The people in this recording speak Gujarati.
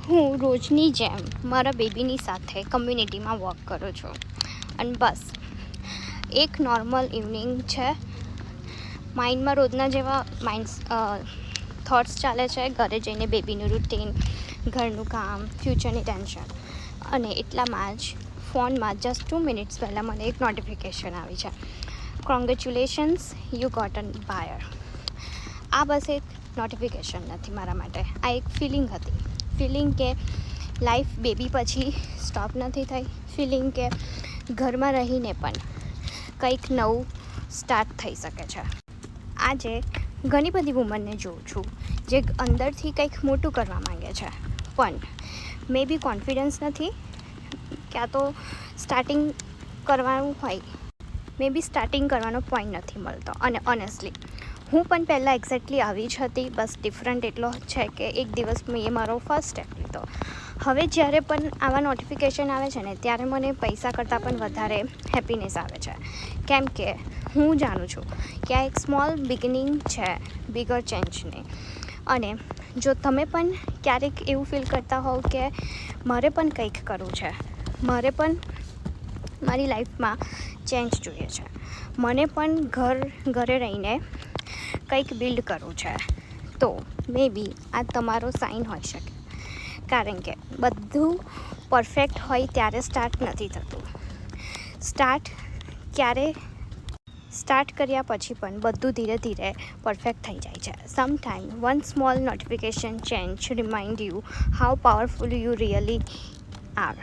હું રોજની જેમ મારા બેબીની સાથે કમ્યુનિટીમાં વોક કરું છું અને બસ એક નોર્મલ ઇવનિંગ છે. માઇન્ડમાં રોજના જેવા થોટ્સ ચાલે છે. ઘરે જઈને બેબીનું રૂટીન, ઘરનું કામ, ફ્યુચરની ટેન્શન, અને એટલામાં જ ફોનમાં જસ્ટ 2 મિનિટ્સ પહેલાં મને એક નોટિફિકેશન આવી છે. કોંગ્રેચ્યુલેશન્સ, યુ ગોટ અન બાયર. આ બસ એક નોટિફિકેશન નથી મારા માટે, આ એક ફિલિંગ હતી. ફિલિંગ કે લાઈફ બેબી પછી સ્ટોપ નથી થઈ. ફિલિંગ કે ઘરમાં રહીને પણ કંઈક નવું સ્ટાર્ટ થઈ શકે છે. આજે ઘણી બધી વુમનને જોઉં છું જે અંદરથી કંઈક મોટું કરવા માંગે છે, પણ મે બી કોન્ફિડન્સ નથી, ક્યાં તો સ્ટાર્ટિંગ કરવાનું હોય, મે બી સ્ટાર્ટિંગ કરવાનો પોઈન્ટ નથી મળતો. અને ઓનેસ્ટલી હું પણ પહેલાં એક્ઝેક્ટલી આવી જ હતી, બસ ડિફરન્ટ એટલો છે કે એક દિવસ મેં મારો ફર્સ્ટ સ્ટેપ લીધો. હવે જ્યારે પણ આવા નોટિફિકેશન આવે છે ને, ત્યારે મને પૈસા કરતાં પણ વધારે હેપીનેસ આવે છે. કેમ કે હું જાણું છું કે આ એક સ્મોલ બિગિનિંગ છે બિગર ચેન્જની. અને જો તમે પણ ક્યારેક એવું ફીલ કરતા હોવ કે મારે પણ કંઈક કરવું છે, મારે પણ મારી લાઈફમાં ચેન્જ જોઈએ છે, મને પણ ઘરે રહીને કંઈક બિલ્ડ કરવું છે, તો મે બી આ તમારો સાઇન હોઈ શકે. કારણ કે બધું પરફેક્ટ હોય ત્યારે સ્ટાર્ટ નથી થતું. સ્ટાર્ટ કર્યા પછી પણ બધું ધીરે ધીરે પરફેક્ટ થઈ જાય છે. Sometime one small notification change remind you how powerful you really R.